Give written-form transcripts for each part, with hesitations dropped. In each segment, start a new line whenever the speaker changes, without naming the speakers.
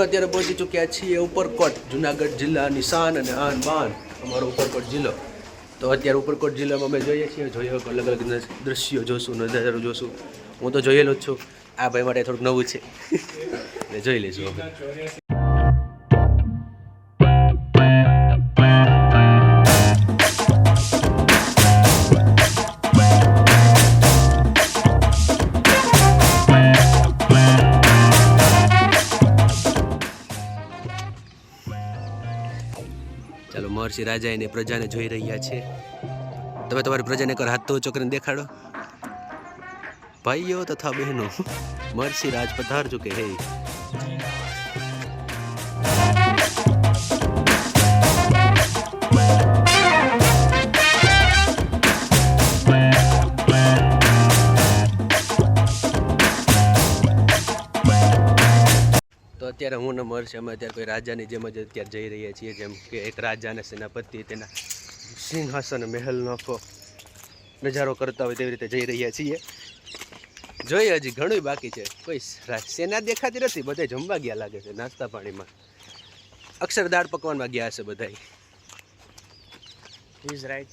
અમે અત્યારે પહોંચી ચૂક્યા છીએ ઉપરકોટ, જુનાગઢ જિલ્લાની શાન અને આન બાન અમારો ઉપરકોટ જિલ્લો. તો અત્યારે ઉપરકોટ જિલ્લામાં અમે જોઈએ છીએ, અલગ અલગ દ્રશ્યો જોશું, નજારો જોશું. હું તો જોયેલો જ છું, આ ભાઈ માટે થોડુંક નવું છે એટલે જોઈ લઈશું અમે. ચાલો, મહર્ષિ રાજા એને પ્રજાને જોઈ રહ્યા છે. તમે તમારી પ્રજાને કર હાથ તો ઊંચો કરીને દેખાડો. ભાઈઓ તથા બહેનો, મહર્ષિ રાજ પધાર ચુકે હે. તો અત્યારે હું ને મહર્ષિ અમે અત્યારે કોઈ રાજાની જેમ જ અત્યારે જઈ રહ્યા છીએ, જેમ કે એક રાજા અને સેનાપતિ તેના સિંહાસન મહેલનો આખો નજારો કરતા હોય તેવી રીતે જઈ રહ્યા છીએ. જોઈએ હજી ઘણું બાકી છે. કોઈ સેના દેખાતી નથી, બધા જમવા ગયા લાગે છે, નાસ્તા પાણીમાં. અક્ષરદાળ પકવાનમાં ગયા હશે બધા.
Is right.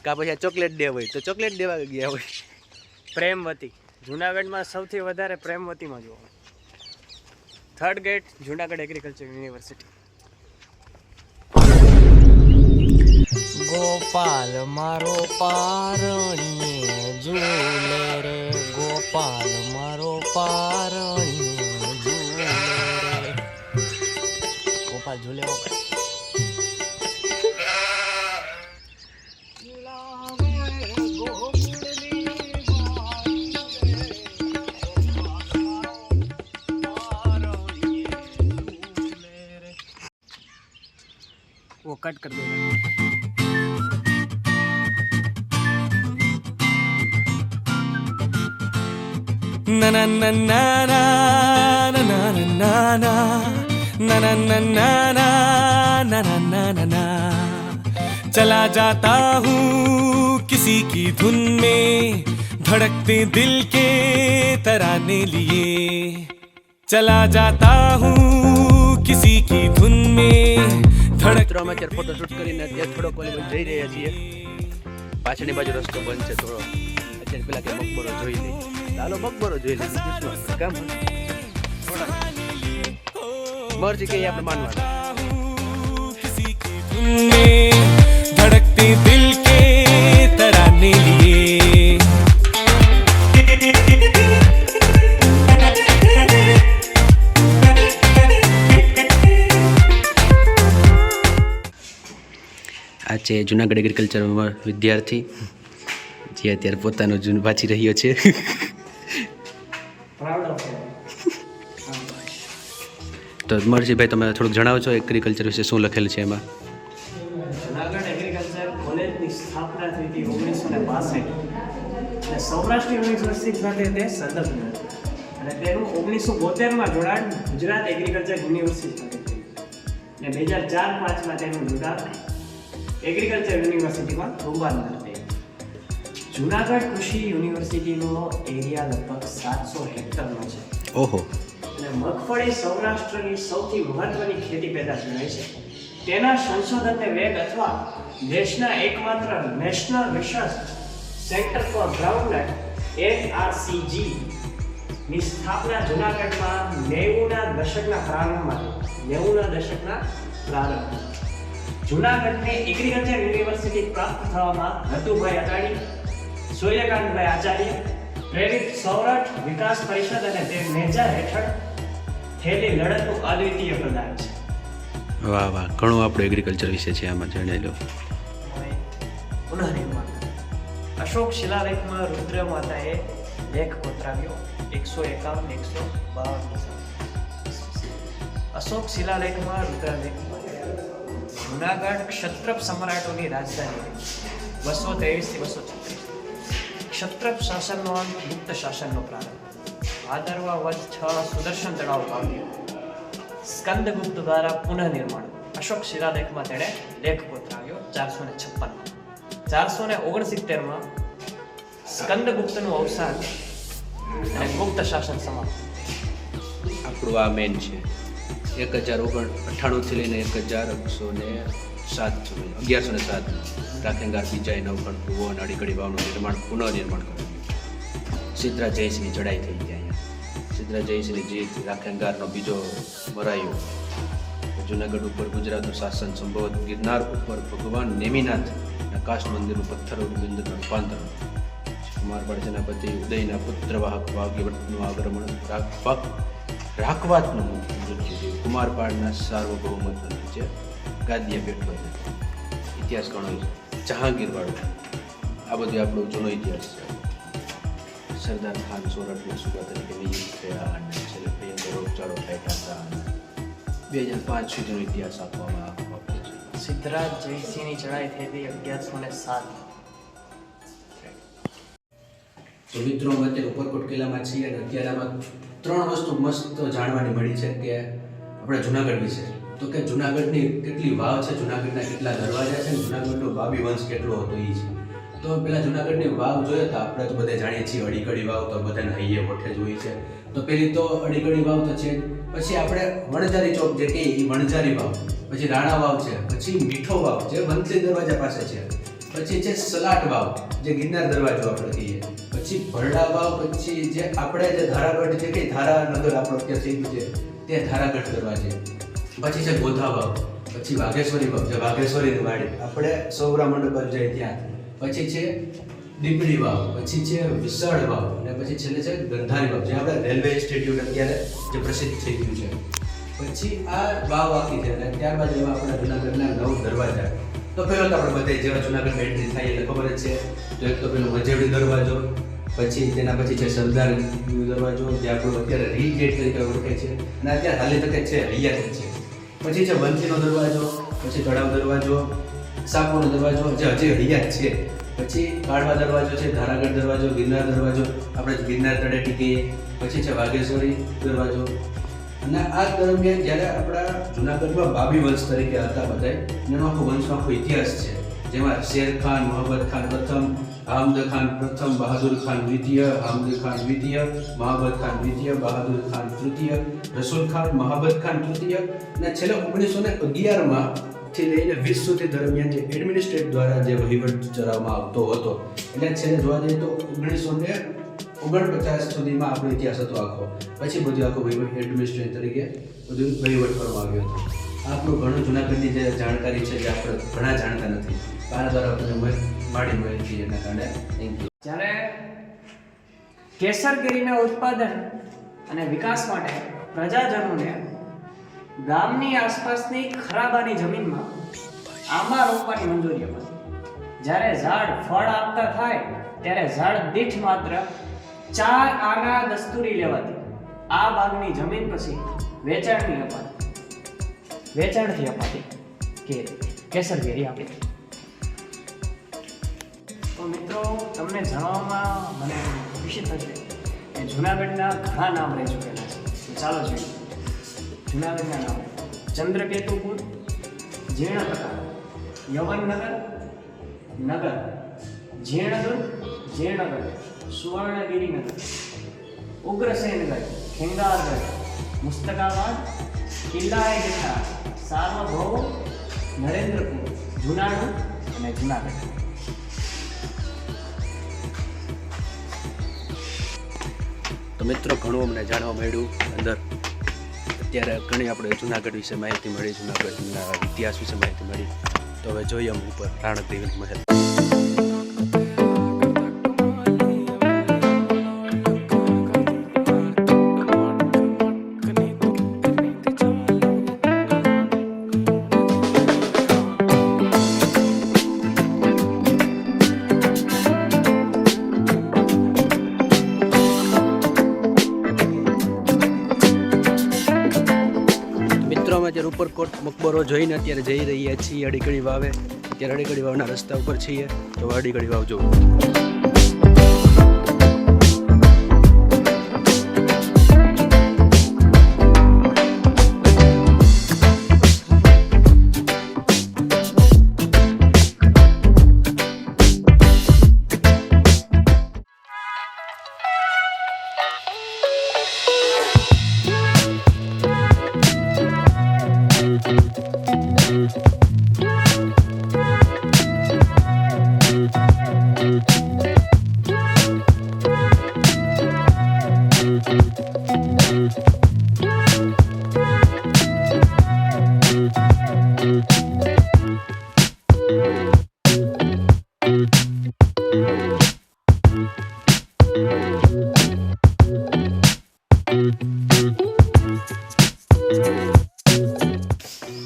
કા પછી આ ચોકલેટ ડે હોય તો ચોકલેટ દેવા ગયા હોય.
પ્રેમવતી જુનાગઢમાં સૌથી વધારે પ્રેમવતીમાં જોવા. 3rd gate Junagadh agriculture university.
Gopal મારો પારણીએ ઝૂલે રે, ગોપાલ મારો પારણીએ ઝૂલે રે. ગોપાલ ઝૂલે
वो कट कर देना.
na na na na na na na na na na na na na na na na na na. चला जाता हूँ किसी की धुन में, धड़कते दिल के तराने लिए. चला जाता हूँ किसी की धुन में.
મિત્રો અમે અત્યારે ફોટોશૂટ કરીને અત્યારે થોડો કોલેજ જઈ રહ્યા છીએ. પાછળની બાજુ રસ્તો બંધ છે થોડો. અત્યારે પેલા કે મકબરો જોઈ લઈ. ચાલો મકબરો જોઈ લઈએ. કામ મરજી કઈ આપણે માનવાનું.
ધડકતે દિલ કે તરાને લીએ.
આ છે જુનાગઢ એગ્રીકલ્ચરમાં વિદ્યાર્થી જે અત્યારે પોતાનું જૂન વાંચી રહ્યો છે. તો મહર્ષિભાઈ તમે થોડુંક જણાવો છો એગ્રીકલ્ચર વિશે શું લખેલું છે એમાં?
જુનાગઢ એગ્રીકલ્ચર કોલેજની સ્થાપના થઈ હતી 1962 અને સૌરાષ્ટ્ર યુનિવર્સિટી સાથે તે સંલગ્ન હતું અને તેનું 1972માં જોડાણ ગુજરાત એગ્રીકલ્ચર યુનિવર્સિટી સાથે થયું અને 2004-5માં તેનું જોડાણ એગ્રીકલ્ચર યુનિવર્સિટીમાં રૂપાંતર થયું. જુનાગઢ કૃષિ યુનિવર્સિટીનો એરિયા લગભગ 700 હેક્ટરનો છે.
ઓહો.
અને મગફળી સૌરાષ્ટ્રની સૌથી મહત્વની ખેતી પેદાશ ગણાય છે. તેના સંશોધનને વેગ અથવા દેશના એકમાત્ર national research centre for groundnut NRCG ની સ્થાપના જુનાગઢમાં 90ના દશકના પ્રારંભમાં જુનાગઢને એગ્રીકલ્ચર યુનિવર્સિટી પ્રાપ્ત થવામાં નતુભાઈ અટાણી, સૂર્યકાંતભાઈ આચાર્ય પ્રેરિત સૌરાષ્ટ્ર વિકાસ પરિષદ અને તે નેજા હેઠળ થયેલી લડતનું અદ્વિતીય પ્રદાન છે.
વાહ વાહ, ઘણું આપણું એગ્રીકલ્ચર વિશે છે આમાં જણાવેલું.
પુનઃનિર્માણ. અશોક શિલાલેખમાં રુદ્ર માતાએ લેખ કોતરાવ્યો 151-152. અશોક શિલાલેખમાં રુદ્રલેખમાં જુનાગઢ ક્ષત્રપ સમ્રાટોની રાજધાની 223-236. ક્ષત્રપ શાસનનો અંત, ગુપ્ત શાસનનો પ્રારંભ. ભાદરવા વધ 6 સુદર્શન તળાવ કાવ્ય સ્કંદગુપ્ત દ્વારા પુનઃનિર્માણ. અશોક શિલાલેખમાં તેણે લેખ કોતરાવ્યો 456. 469માં સ્કંદગુપ્તનું અવસાન અને ગુપ્ત શાસન સમાપ્ત.
આપણું આ મેન છે. 1098થી લઈને 1107 સુધી 1107 રાખેંગાર બીજાએ નવખંડ કૂવો અને અડીકડી વાવનું પુનઃનિર્માણ કરેલું. સિદ્ધરાજ જયસિંહની ચડાઈ થઈ ગઈ અહીંયા. સિદ્ધરાજ જયસિંહની જીત, રાખેંગારનો બીજો મરાયો. જુનાગઢ ઉપર ગુજરાતનું શાસન સંભવત ગિરનાર ઉપર ભગવાન નેમિનાથના કાષ્ઠ મંદિરનું પથ્થર બિંદુનું રૂપાંતર. કુમારપાળ સેનાપતિ ઉદયના પુત્ર વાહક ભાગ્યવર્તનું આગમન, રાખવાતનું મૃત્યુ. કુમારપાળના સાર્વભૌમત્વ નીચે ગાદીએ બેઠો હતો. ઇતિહાસ ઘણો છે, જહાંગીરવાળો. આ બધું આપણો જૂનો ઇતિહાસ છે. સરદાર ખાન સોરઠના સુબા તરીકે નિયુક્ત થયા અને છેલ્લે ભયંકર રોગચાળો ફેંકાતા 2005 સુધીનો ઇતિહાસ આપવામાં આવ્યો છે.
સિદ્ધરાજ જયસિંહની ચડાઈ થઈ હતી 1107.
તો મિત્રો અમે અત્યારે ઉપરકોટ કિલ્લામાં છીએ અને અત્યારે આમાં 3 વસ્તુ મસ્ત જાણવાની મળી છે કે આપણા જુનાગઢ વિશે. તો કે જુનાગઢની કેટલી વાવ છે, જુનાગઢના કેટલા દરવાજા છે, જુનાગઢનો બાબી વંશ કેટલો હતો એ છે. તો પેલા જુનાગઢની વાવ જોઈએ તો આપણે તો બધા જાણીએ છીએ અડીકડી વાવ તો બધાને હૈયે મોઠે જ હોય છે. તો પેલી તો અડીકડી વાવ તો છે. પછી આપણે વણઝારી ચોક જે કહીએ એ વણઝારી વાવ, પછી રાણા વાવ છે, પછી મીઠો વાવ જે વંથલી દરવાજા પાસે છે, પછી છે સલાટ વાવ જે ગિરનાર દરવાજો આપણે કહીએ, પછી ભરડા વાવ, પછી જે આપણે જે ધારાગઢ જે કઈ ધારાનગર આપણો અત્યારે થઈ ગયું છે તે ધારાગઢ દરવાજે, પછી છે ગોધા વાવ, પછી વાઘેશ્વરી વાવ જે વાઘેશ્વરીની વાડી આપણે સૌરા મંડપ બાજુ જાય ત્યાં, પછી છે દીપડી વાવ, પછી છે વિશાળ વાવ અને પછી છેલ્લે છે ગંધારી વાવ જે આપણે રેલવે ઇન્સ્ટિટ્યૂટ અત્યારે જે પ્રસિદ્ધ થઈ ગયું છે. પછી આ વાવ આખી છે અને ત્યારબાદ એવા આપણા જુનાગઢના 9 દરવાજા. તો પહેલો તો આપણે બધા જેવા જુનાગઢમાં એન્ટ્રી થાય એટલે ખબર જ છે. તો એક તો પેલો મજેવડી દરવાજો, પછી તેના પછી છે સરદાર દરવાજો જે આપણો અત્યારે રીગેટ તરીકે ઓળખે છે અને અત્યારે હાલી તકે છે હૈયાત છે. પછી છે વંથલીનો દરવાજો, પછી તળાવ દરવાજો, સાપોનો દરવાજો જે હજી હૈયાત છે, પછી કાળવા દરવાજો છે, ધારાગઢ દરવાજો, ગિરનાર દરવાજો આપણે ગિરનાર તળેટી કહીએ, પછી છે વાઘેશ્વરી દરવાજો. અને આ દરમિયાન જ્યારે આપણા જુનાગઢમાં બાબી વંશ તરીકે હતા બધા, એનો આખો વંશનો આખો ઇતિહાસ છે જેમાં શેર ખાન, મહાબત ખાન પ્રથમ, હામદ ખાન પ્રથમ, બહાદુર ખાન દ્વિતીય, હામદ ખાન દ્વિતીય, મહાબત ખાન દ્વિતીય, બહાદુર ખાન તૃતીય, રસુલ ખાન, મહાબત ખાન તૃતીય અને છેલ્લે 1911માં થી લઈને 20 સુધી દરમિયાન જે એડમિનિસ્ટ્રેટ દ્વારા જે વહીવટ ચલાવવામાં આવતો હતો એટલે છેલ્લે જોવા જઈએ તો 1949 સુધીમાં આપણો ઇતિહાસ હતો આખો. પછી બધું આખો વહીવટ એડમિનિસ્ટ્રેટ તરીકે બધું વહીવટ કરવામાં આવ્યો હતો. આપણું ઘણું જુનાગઢની જે જાણકારી છે જે આપણે ઘણા જાણતા નથી, આના દ્વારા આપણે માડી મળે છે. એના કારણે થેન્ક યુ.
જ્યારે કેસરકેરીના ઉત્પાદન અને વિકાસ માટે પ્રજાજનોને ગામની આસપાસની ખરાબાની જમીનમાં આંબા રોપવાની મંજૂરી અપાઈ. જ્યારે ઝાડ ફળ આપતા થાય ત્યારે ઝાડ દીઠ માત્ર 4 આના દસ્તુરી લેવાતી. આ ભાગની જમીન પછી વેચાણથી અપાતી કેસર કેરી આપી. તો મિત્રો તમને જાણવામાં મને ખુશી થશે કે જુનાગઢના ઘણા નામ રહી ચૂકેલા છે. ચાલો જોઈએ જુનાગઢના નામ: ચંદ્રકેતુપુર, જીર્ણકટા, યવનનગર નગર, જીર્ણદુર્ગ, જીર્ણગઢ, સુવર્ણગિરિનગર, ઉગ્રસેનગઢ, ખેંગારગઢ, મુસ્તકાબાદ, કિલ્લાએ ગઠા, સાર્વભૌમ, નરેન્દ્રપુર, જુનાગઢ અને જુનાગઢ.
તો મિત્રો ઘણું અમને જાણવા મળ્યું અંદર. અત્યારે ઘણી આપણે જુનાગઢ વિશે માહિતી મળી, જુનાગઢના ઇતિહાસ વિશે માહિતી મળી. તો હવે જોઈએ અમે ઉપર રાણકદેવી મહેલ. અત્યારે ઉપરકોટ મકબરો જોઈને અત્યારે જઈ રહ્યા છીએ અડીકડી વાવે. અત્યારે અડીકડી વાવના રસ્તા ઉપર છીએ તો અડીકડી વાવ જોવું.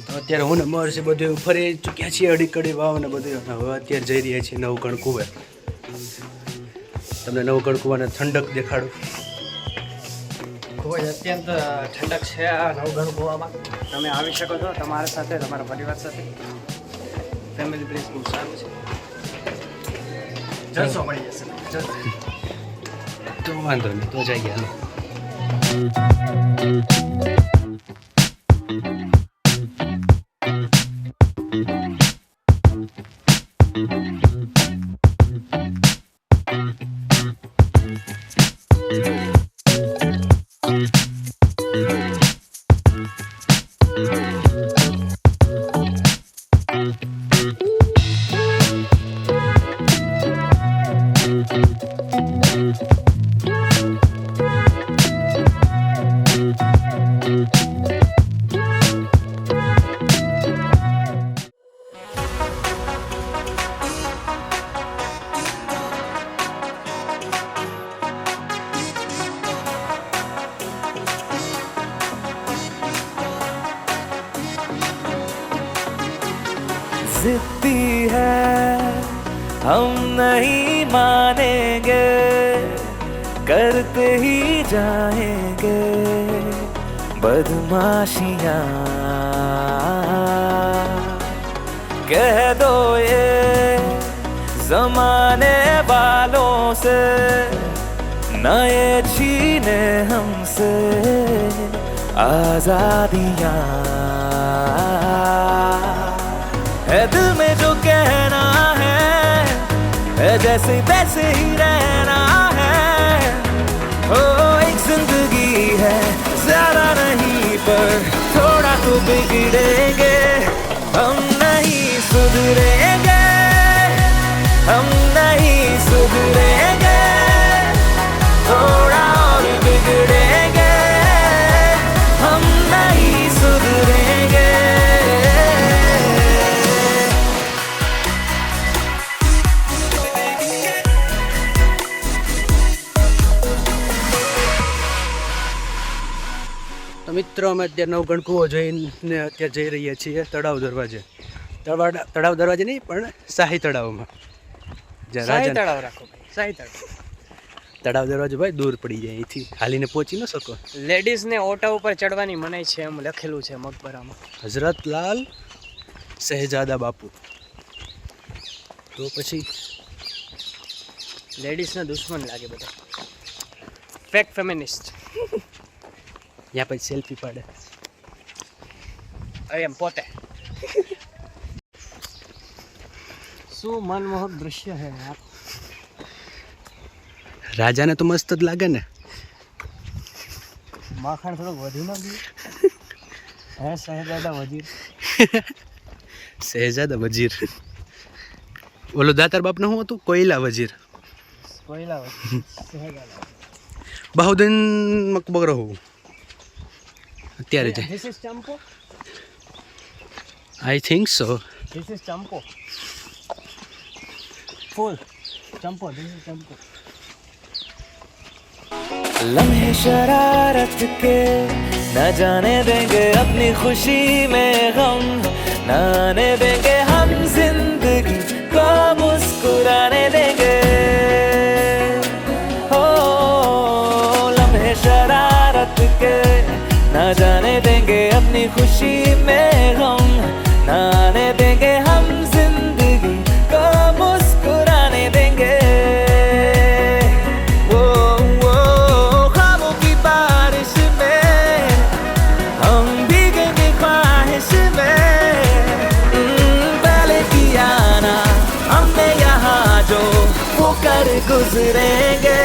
તો અત્યારે હું ને મહર્ષિ બધું ફરી ચૂક્યા છીએ અડીકડી વાવ ને બધું. હવે અત્યારે જઈ રહ્યા છીએ નવગણ કુવે. તમને નવગણ કુવાને ઠંડક દેખાડું.
ખૂબ જ અત્યંત ઠંડક છે આ નવગણ કુવામાં. તમે આવી શકો છો તમારા સાથે, તમારા પરિવાર સાથે. ફેમિલી પ્લેસ બહુ સારું છે. જલસો મળી જશે. જલસો.
તો વાંધો નહીં, તો જઈએ હાલો.
जिद्दी है हम नहीं मानेंगे, करते ही जाएंगे बदमाशियाँ. कह दो ये जमाने वालों से, नए छीने हमसे आजादियाँ. है दिल में जो कहना है जैसे वैसे ही रहना है. ओ एक जिंदगी है, ज्यादा नहीं पर थोड़ा तो बिगड़ेंगे. हम नहीं सुधरेंगे, हम नहीं सुधरेंगे, थोड़ा और बिगड़ेंगे. हम नहीं सुधरेंगे.
તો મિત્રો અમે અત્યારે નવગણ કૂવો જોઈને અત્યારે જઈ રહ્યા છીએ તળાવ દરવાજે. તળાવ દરવાજે નહીં પણ શાહી તળાવમાં. જ્યાં
શાહી
રાજા
તળાવ રાખો ભાઈ, શાહી તળાવ.
તળાવ દરવાજો ભાઈ દૂર પડી જાય, અહીંથી હાલીને પહોંચી ન શકો.
લેડીઝને ઓટા ઉપર ચડવાની મનાઈ છે એમ લખેલું છે મકબરામાં.
હઝરત લાલ શહેજાદા બાપુ. તો પછી
લેડીઝના દુશ્મન લાગે બધા, ફેક ફેમિનિસ્ટ.
ત્યાં પછી સેલ્ફી પાડે.
એમ પોતે. શું મનમોહક દૃશ્ય છે યાર.
રાજાને તો મસ્ત જ લાગે ને.
માખણ થોડુંક વધુ ના ગયું. હે શહેજાદા વજીર.
શહેજાદા વજીર. ઓલો દાતાર બાપનું શું હતું? કોયલા વજીર.
કોયલા વજીર. શહેજાદા.
બહુદીન મકબરો અત્યારે છે.
This is ચંપો.
I think so.
This is ચંપો. ફૂલ ચંપો. This is ચંપો.
लम्हे शरारत के न जाने देंगे अपनी खुशी में गम, न आने देंगे हम जिंदगी को मुस्कुराने देंगे. हो लम्हे शरारत के न जाने देंगे अपनी खुशी में गम, न आने देंगे हम जिंदगी को मुस्कुराने देंगे. कर गुजरेंगे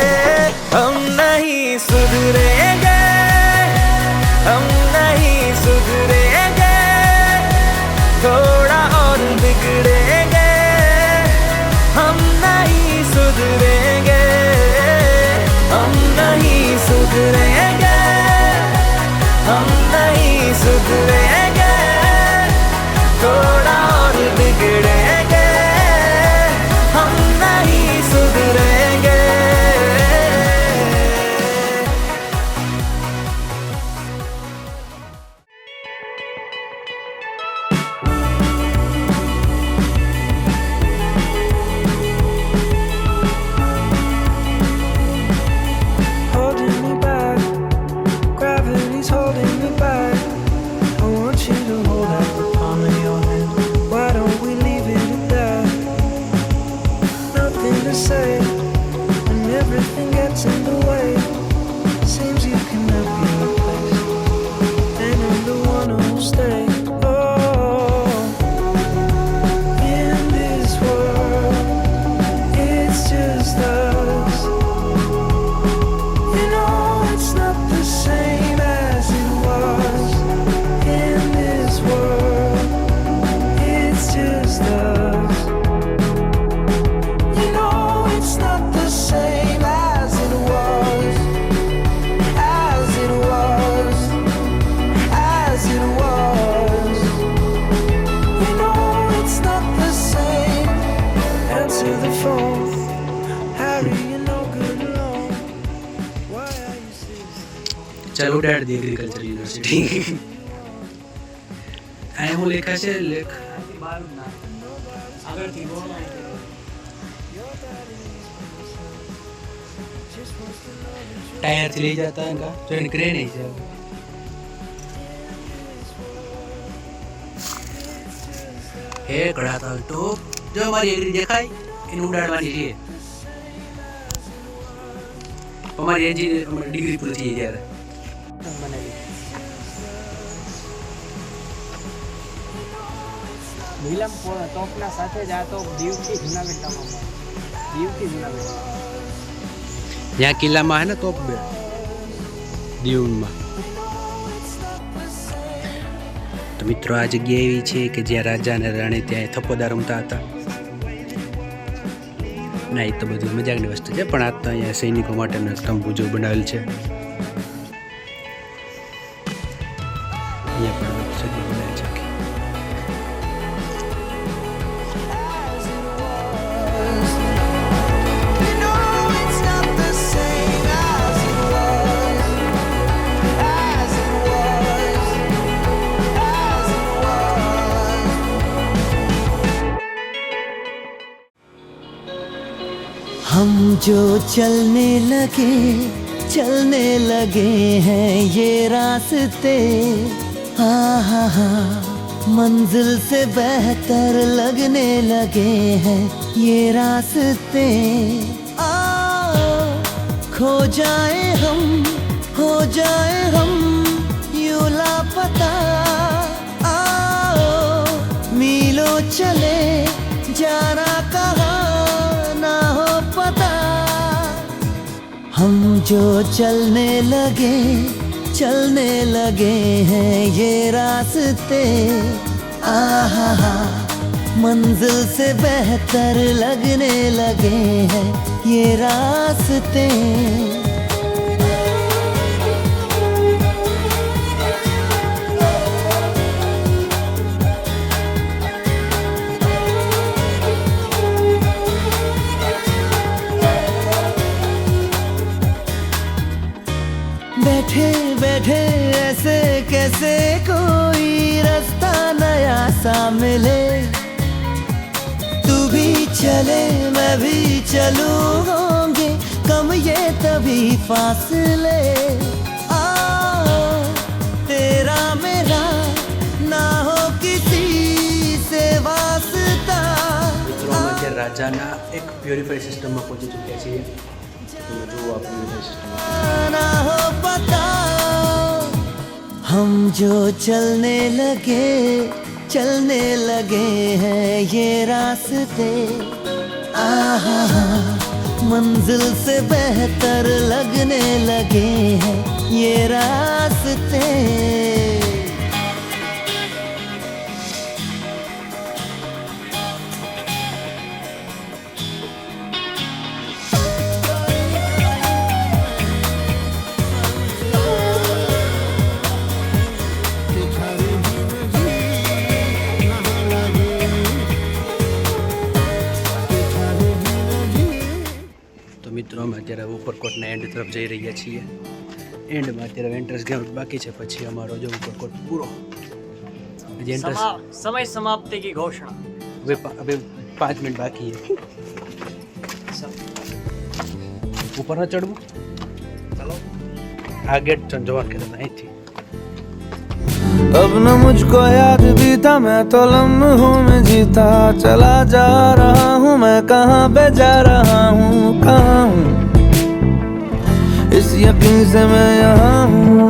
हम नहीं सुधरेंगे, हम नहीं सुधरेंगे, थोड़ा और बिगड़ेंगे. हम नहीं सुधरेंगे, हम नहीं सुधरेंगे, हम नहीं सुधरेंगे, थोड़ा और बिगड़ेंगे. हम नहीं सुधरेंगे.
it was. We know it's not the same. Answer the phone, Harry, you're no good alone. Why are you serious?
ચાલ ઉડાડ દે એગ્રીકલ્ચર યુનિવર્સિટી. આ હું લેખા છે લેખ
આગળથી બોલ.
टायर से ले जाता है इनका जो निकले नहीं जाए. हे कड़ाता हो तो जो हमारी एग्री देखाय इन उड़ाड़वानी છે. हमारी एंजिन हमारी डिग्री पूरी થઈ જાય.
નીલમ તોપના સાથે જ આ તો દીવથી જુનાગઢ તમામ દીવથી જુનાગઢ
यहाँ કિલ્લામાં હે ને તોપ બે દીવમાં. તો મિત્રો આ જગ્યા એવી છે કે જ્યાં રાજા અને રાણી ત્યાં થપ્પોદાર રમતા હતા. ના એ તો બધું મજાકની વસ્તુ છે પણ આ તો અહીંયા સૈનિકો માટેનો એક તંબુ જો બનાવેલ છે. અહીંયા પણ સદી બનાવેલ છે.
We know it's not the same as it was. As it was. As it was. हम जो चलने लगे हैं ये रास्ते, हाँ मंजिल से बेहतर लगने लगे हैं ये रास्ते. खो जाए हम, हो जाए हम यूं लापता. मीलों चले जाना कहाँ ना हो पता. हम जो चलने लगे हैं ये रास्ते, आहा मंजिल से बेहतर लगने लगे हैं ये रास्ते. बैठे बैठे ऐसे कैसे कोई रास्ता नया सा मिले. तू भी चले मैं भी चलूं, होंगे कम ये तभी फासले. तेरा मेरा ना हो किसी से वास्ता.
મિત્રો અમે અત્યારે રાજાના એક પ્યોરિફાઈ સિસ્ટમમાં પહોંચી ચૂક્યા છીએ. તમે જુઓ આ પ્યોરિફાઈ સિસ્ટમ.
ना हो पता. हम जो चलने लगे हैं ये रास्ते, आहा मंजिल से बेहतर लगने लगे हैं ये रास्ते.
તો મિત્રો અમે અત્યારે ઉપરકોટના એન્ડ તરફ જઈ રહ્યા છીએ. એન્ડમાં અત્યારે એન્ટ્રન્સ ગેટ બાકી છે, પછી અમારો જો ઉપરકોટ પૂરો. હજી એન્ટ્રન્સ
समय समाप्ति की घोषणा.
હવે 5 મિનિટ બાકી છે. ઉપર ન ચડવું.
चलो
આ ગેટ જોવાનું કે અહીંથી.
अब न मुझको याद भी था, मैं तो लम्हों में जीता चला जा रहा हूँ. मैं कहाँ पे जा रहा हूँ, कहाँ हूँ, इस यकीन से मैं यहाँ हूँ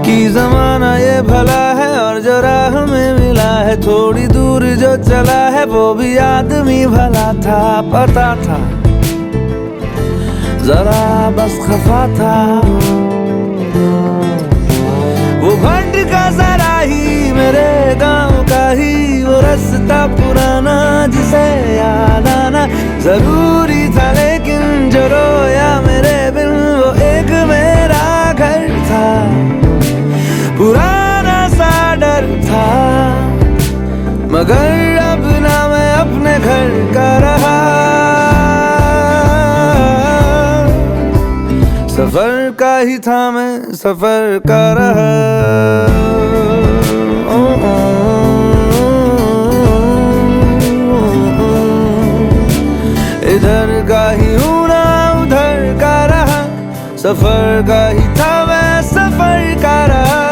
कि जमाना ये भला है और जो राह में मिला है. थोड़ी दूर जो चला है वो भी आदमी भला था. पता था जरा बस खफा था. वो घंट का जरा ही मेरे गांव का ही वो रास्ता पुराना जिसे याद आना जरूरी था. लेकिन जो रोया मेरे बिन वो एक मेरा घर था. पुराना सा डर था, मगर अब ना मैं अपने घर का रहा। सफर का ही था मैं, सफर का रहा। इधर का ही हूँ ना उधर का रहा, सफर का ही था मैं, सफर का रहा।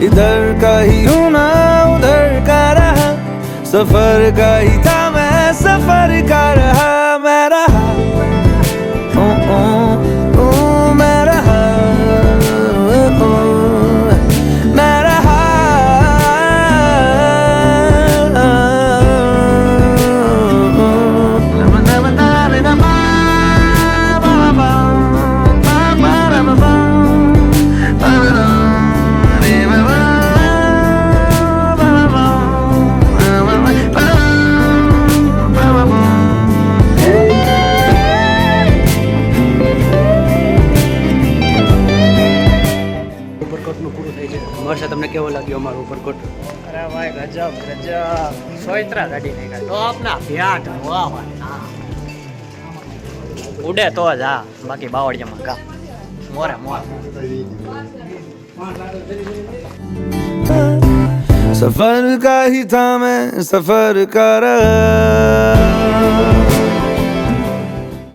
इधर का ही हूँ ना उधर का रहा, सफर का ही था मैं, सफर का रहा। मैं रहा, मैं रहा, मैं रहा।
ઉપરકોટનું પૂરું થાય છે. વર્ષા તમને કેવો લાગ્યો અમારો ઉપરકોટ?
અરે ભાઈ ગજબ ગજબ, સોયત્રા ગાડી નાખ્યા તો આપના ભ્યાટ. વાહ વાહ, ઉડે તો જ હા, બાકી બાવળિયામાં ગા મોરે મોર.
सफर का ही था मैं, सफर का रहा।